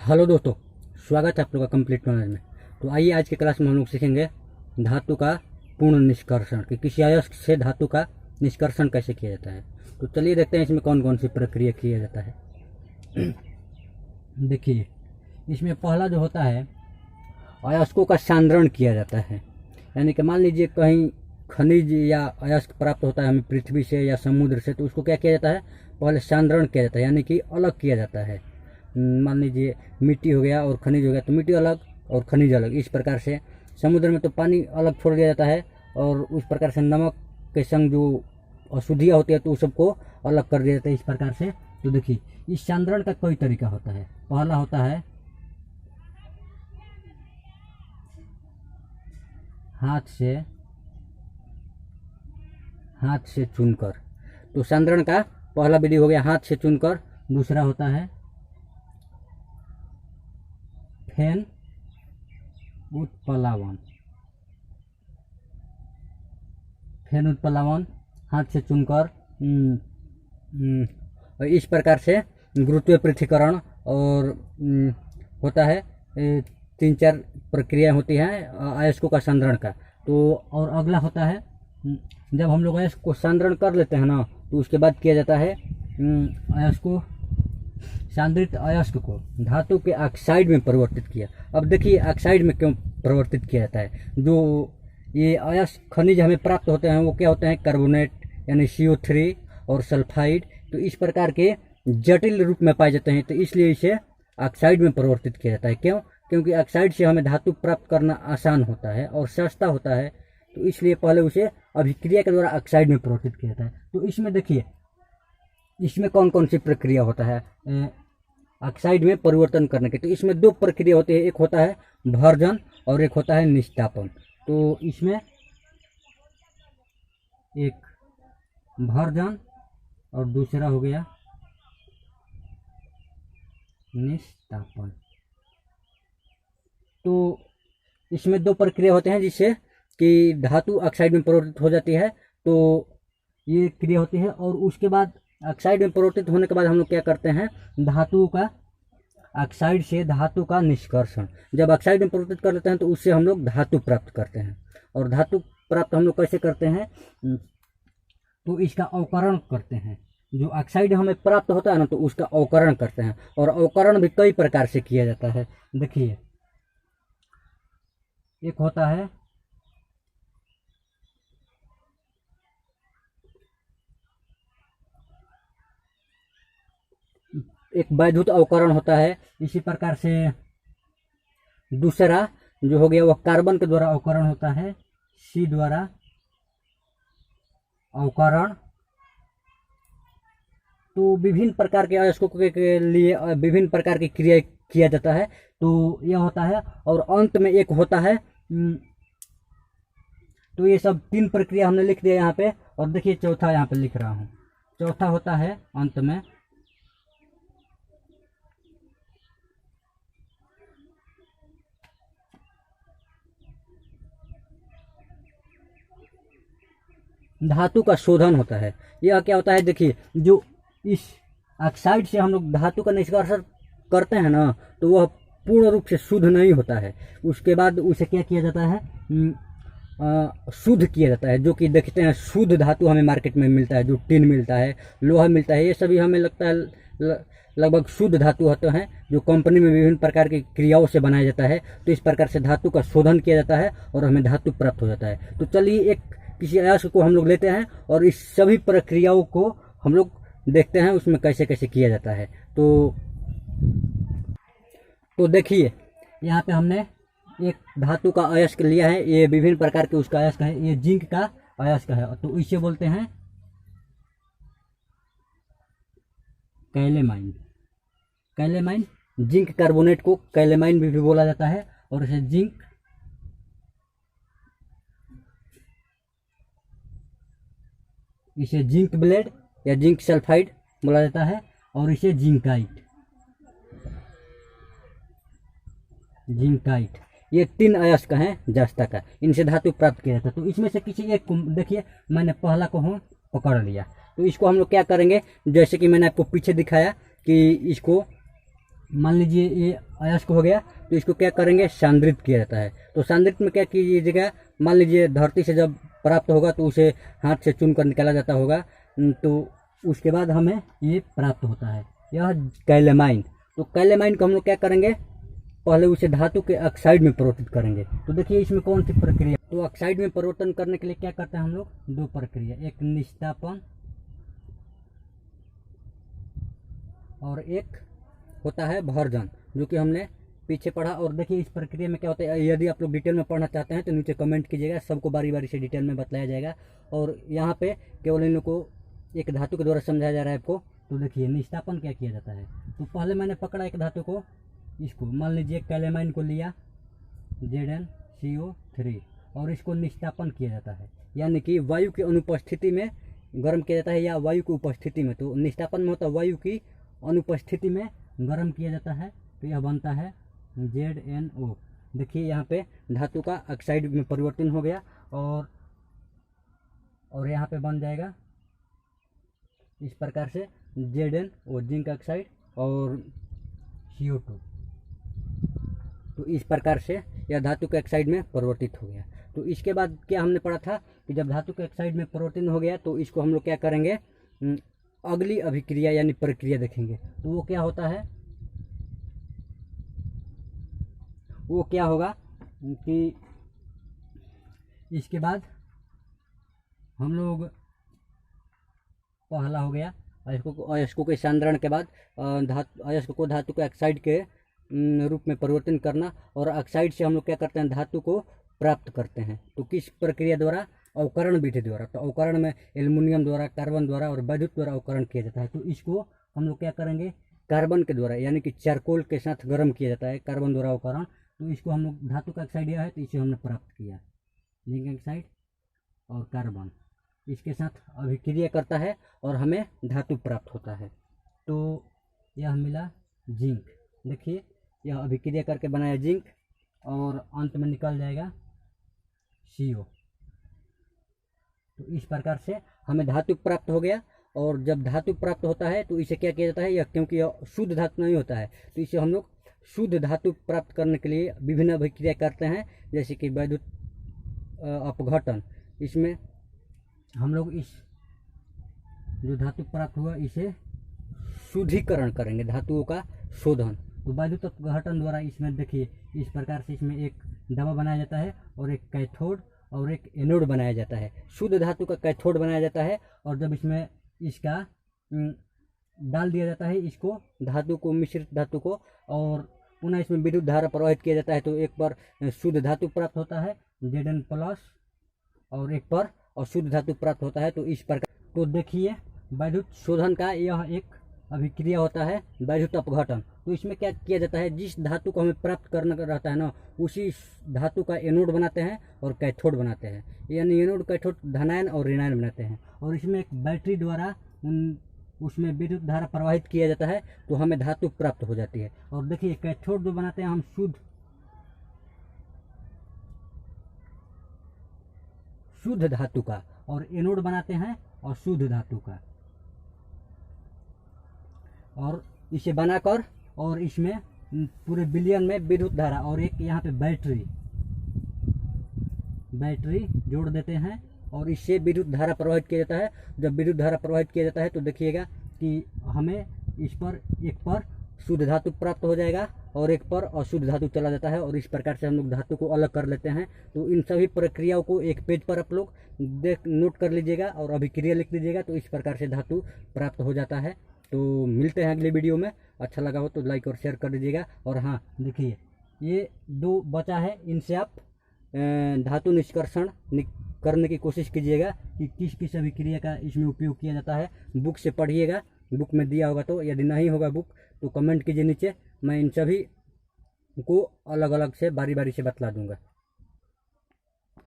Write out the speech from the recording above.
Hello दोस्तों, स्वागत है आप लोग का कंप्लीट नॉलेज में। तो आइए आज की क्लास में हम लोग सीखेंगे धातु का पूर्ण निष्कर्षण कि किसी अयस्क से धातु का निष्कर्षण कैसे किया जाता है। तो चलिए देखते हैं इसमें कौन कौन सी प्रक्रिया किया जाता है। देखिए, इसमें पहला जो होता है, अयस्कों का सांद्रण किया जाता है। यानी कि मान लीजिए कहीं खनिज या अयस्क प्राप्त होता है हमें पृथ्वी से या समुद्र से, तो उसको क्या किया जाता है, पहले सांद्रण किया जाता है, यानी कि अलग किया जाता है। मान लीजिए मिट्टी हो गया और खनिज हो गया, तो मिट्टी अलग और खनिज अलग। इस प्रकार से समुद्र में तो पानी अलग छोड़ दिया जाता है, और उस प्रकार से नमक के संग जो अशुद्धियाँ होती है तो उस सबको अलग कर दिया जाता है इस प्रकार से। तो देखिए, इस सांद्रण का कई तरीका होता है। पहला होता है हाथ से चुनकर। तो सांद्रण का पहला विधि हो गया हाथ से चुनकर। दूसरा होता है फेन उत्प्लावन, हाथ से चुनकर। और इस प्रकार से गुरुत्वीय पृथक्करण और होता है। 3-4 प्रक्रिया होती है अयस्कों का सांद्रण का। तो और अगला होता है, जब हम लोग अयस्क को सांद्रण कर लेते हैं ना, तो उसके बाद किया जाता है अयस्कों सांद्रित अयस्क को धातु के ऑक्साइड में परिवर्तित किया। अब देखिए, ऑक्साइड में क्यों परिवर्तित किया जाता है। जो ये अयस्क खनिज हमें प्राप्त होते हैं वो क्या होते हैं, कार्बोनेट यानी CO3 और सल्फाइड। तो इस प्रकार के जटिल रूप में पाए जाते हैं, तो इसलिए इसे ऑक्साइड में परिवर्तित किया जाता है। क्यों? क्योंकि ऑक्साइड से हमें धातु प्राप्त करना आसान होता है और सस्ता होता है, तो इसलिए पहले उसे अभिक्रिया के द्वारा ऑक्साइड में परिवर्तित किया जाता है। तो इसमें देखिए, इसमें कौन कौन सी प्रक्रिया होता है ऑक्साइड में परिवर्तन करने की। तो इसमें 2 प्रक्रिया होती है, एक होता है भर्जन और एक होता है निष्तापन। तो इसमें एक भर्जन और दूसरा हो गया निष्तापन। तो इसमें 2 प्रक्रिया होते हैं जिससे कि धातु ऑक्साइड में परिवर्तित हो जाती है। तो ये क्रिया होती है, और उसके बाद ऑक्साइड में परिवर्तित होने के बाद हम लोग क्या करते हैं, ऑक्साइड से धातु का निष्कर्षण। जब ऑक्साइड में परिवर्तित कर लेते हैं तो उससे हम लोग धातु प्राप्त करते हैं। और धातु प्राप्त हम लोग कैसे करते हैं, तो इसका अवकरण करते हैं। जो ऑक्साइड हमें प्राप्त होता है ना, तो उसका अवकरण करते हैं। और अवकरण भी कई प्रकार से किया जाता है। देखिए, एक होता है एक वैद्युत अवकरण होता है। इसी प्रकार से दूसरा जो हो गया वह कार्बन के द्वारा अवकरण होता है, C द्वारा अवकरण। तो विभिन्न प्रकार के अयस्कों के लिए विभिन्न प्रकार की क्रिया किया जाता है। तो यह होता है, और अंत में एक होता है। तो ये सब 3 प्रक्रिया हमने लिख दिया यहाँ पे। और देखिए, चौथा यहाँ पे लिख रहा हूँ। चौथा होता है अंत में धातु का शोधन होता है। यह क्या होता है, देखिए, जो इस ऑक्साइड से हम लोग धातु का निष्कर्षण करते हैं ना, तो वह पूर्ण रूप से शुद्ध नहीं होता है। उसके बाद उसे क्या किया जाता है, शुद्ध किया जाता है। जो कि देखते हैं शुद्ध धातु हमें मार्केट में मिलता है, जो टिन मिलता है, लोहा मिलता है, ये सभी हमें लगता है लगभग शुद्ध धातु होते हैं, जो कंपनी में विभिन्न प्रकार की क्रियाओं से बनाया जाता है। तो इस प्रकार से धातु का शोधन किया जाता है और हमें धातु प्राप्त हो जाता है। तो चलिए, एक किसी अयस्क को हम लोग लेते हैं और इस सभी प्रक्रियाओं को हम लोग देखते हैं उसमें कैसे कैसे किया जाता है। तो देखिए, यहाँ पे हमने एक धातु का अयस्क लिया है। ये विभिन्न प्रकार के उसका अयस्क है। ये जिंक का अयस्क है, तो इसे बोलते हैं कैलेमाइन। जिंक कार्बोनेट को कैलेमाइन भी बोला जाता है। और इसे जिंक ब्लेड या जिंक सल्फाइड बोला जाता है। और इसे जिंकाइट। ये 3 अयस्क हैं जस्ता का, इनसे धातु प्राप्त किया जाता है। तो इसमें से किसी एक को देखिए, मैंने पहला को हम पकड़ लिया। तो इसको हम लोग क्या करेंगे, जैसे कि मैंने आपको पीछे दिखाया कि इसको मान लीजिए ये अयस्क हो गया, तो इसको क्या करेंगे, सांद्रित किया जाता है। तो सांद्रित में क्या कीजिएगा, मान लीजिए धरती से जब प्राप्त होगा तो उसे हाथ से चुन कर निकाला जाता होगा, तो उसके बाद हमें ये प्राप्त होता है, यह कैलेमाइन। तो कैलेमाइन को हम लोग क्या करेंगे, पहले उसे धातु के ऑक्साइड में परिवर्तित करेंगे। तो देखिए इसमें कौन सी प्रक्रिया, तो ऑक्साइड में परिवर्तन करने के लिए क्या करते हैं हम लोग, दो प्रक्रिया, एक निस्तापन और एक होता है भर्जन, जो कि हमने पीछे पढ़ा। और देखिए इस प्रक्रिया में क्या होता है, यदि आप लोग डिटेल में पढ़ना चाहते हैं तो नीचे कमेंट कीजिएगा, सबको बारी बारी से डिटेल में बताया जाएगा। और यहाँ पे केवल इन लोग को एक धातु के द्वारा समझाया जा रहा है आपको। तो देखिए निस्तापन क्या किया जाता है, तो पहले मैंने पकड़ा एक धातु को, इसको मान लीजिए कैलेमाइन को लिया ZnCO3, और इसको निस्तापन किया जाता है, यानी कि वायु की अनुपस्थिति में गर्म किया जाता है या वायु की उपस्थिति में। तो निस्तापन में होता है वायु की अनुपस्थिति में गर्म किया जाता है, तो यह बनता है ZnO। देखिए यहाँ पे धातु का ऑक्साइड में परिवर्तन हो गया, और यहाँ पे बन जाएगा इस प्रकार से ZnO, जिंक ऑक्साइड और CO2। तो इस प्रकार से यह धातु के ऑक्साइड में परिवर्तित हो गया। तो इसके बाद क्या हमने पढ़ा था कि जब धातु के ऑक्साइड में परिवर्तन हो गया तो इसको हम लोग क्या करेंगे, अगली अभिक्रिया यानी प्रक्रिया देखेंगे। तो वो क्या होता है, वो क्या होगा कि इसके बाद हम लोग, पहला हो गया अयस्कों के सांद्रण के बाद अयस्क को धातु के ऑक्साइड के रूप में परिवर्तन करना, और ऑक्साइड से हम लोग क्या करते हैं, धातु को प्राप्त करते हैं। तो किस प्रक्रिया द्वारा, अवकरण विधि द्वारा। तो अवकरण में एल्युमिनियम द्वारा, कार्बन द्वारा और वैद्युत द्वारा अवकरण किया जाता है। तो इसको हम लोग क्या करेंगे, कार्बन के द्वारा, यानी कि चारकोल के साथ गर्म किया जाता है, कार्बन द्वारा अवकरण। तो इसको हम लोग, धातु का ऑक्साइड यह है तो इसे हमने प्राप्त किया, जिंक ऑक्साइड और कार्बन इसके साथ अभिक्रिया करता है और हमें धातु प्राप्त होता है। तो यह मिला जिंक। देखिए यह अभिक्रिया करके बनाया जिंक, और अंत में निकल जाएगा CO। तो इस प्रकार से हमें धातु प्राप्त हो गया। और जब धातु प्राप्त होता है तो इसे क्या किया जाता है, यह क्योंकि यह शुद्ध धातु नहीं होता है, तो इसे हम लोग शुद्ध धातु प्राप्त करने के लिए विभिन्न अभिक्रिया करते हैं, जैसे कि वैद्युत अपघटन। इसमें हम लोग इस जो धातु प्राप्त हुआ इसे शुद्धिकरण करेंगे, धातुओं का शोधन। तो वैद्युत अपघटन द्वारा इसमें देखिए इस प्रकार से इसमें एक दवा बनाया जाता है और एक कैथोड और एक एनोड बनाया जाता है। शुद्ध धातु का कैथोड बनाया जाता है, और जब इसमें इसका डाल दिया जाता है, इसको धातु को, मिश्रित धातु को, और पुनः इसमें विद्युत धारा प्रवाहित किया जाता है, तो एक पर शुद्ध धातु प्राप्त होता है Zn+, और एक पर अशुद्ध धातु प्राप्त होता है। तो इस प्रकार, तो देखिए वैद्युत शोधन का यह एक अभिक्रिया होता है, वैद्युत अपघटन। तो इसमें क्या किया जाता है, जिस धातु को हमें प्राप्त करना रहता है ना, उसी धातु का एनोड बनाते हैं और कैथोड बनाते हैं, यानी एनोड कैथोड धनायन और ऋणायन बनाते हैं। और इसमें एक बैटरी द्वारा उसमें विद्युत धारा प्रवाहित किया जाता है, तो हमें धातु प्राप्त हो जाती है। और देखिए कैथोड जो बनाते हैं हम शुद्ध धातु का, और एनोड बनाते हैं अशुद्ध धातु का। और इसे बनाकर, और इसमें पूरे बिलियन में विद्युत धारा और एक यहाँ पे बैटरी जोड़ देते हैं, और इससे विद्युत धारा प्रवाहित किया जाता है। जब विद्युत धारा प्रवाहित किया जाता है तो देखिएगा कि हमें इस पर, एक पर शुद्ध धातु प्राप्त हो जाएगा और एक पर अशुद्ध धातु चला जाता है, और इस प्रकार से हम लोग धातु को अलग कर लेते हैं। तो इन सभी प्रक्रियाओं को एक पेज पर आप लोग नोट कर लीजिएगा और अभिक्रिया लिख लीजिएगा, तो इस प्रकार से धातु प्राप्त हो जाता है। तो मिलते हैं अगले वीडियो में। अच्छा लगा हो तो लाइक और शेयर कर दीजिएगा। और हाँ देखिए ये 2 बचा है, इनसे आप धातु निष्कर्षण करने की कोशिश कीजिएगा कि किस किस अभिक्रिया का इसमें उपयोग किया जाता है। बुक से पढ़िएगा, बुक में दिया होगा तो, यदि नहीं होगा बुक तो कमेंट कीजिए नीचे, मैं इन सभी को अलग अलग से बारी बारी से बतला दूंगा।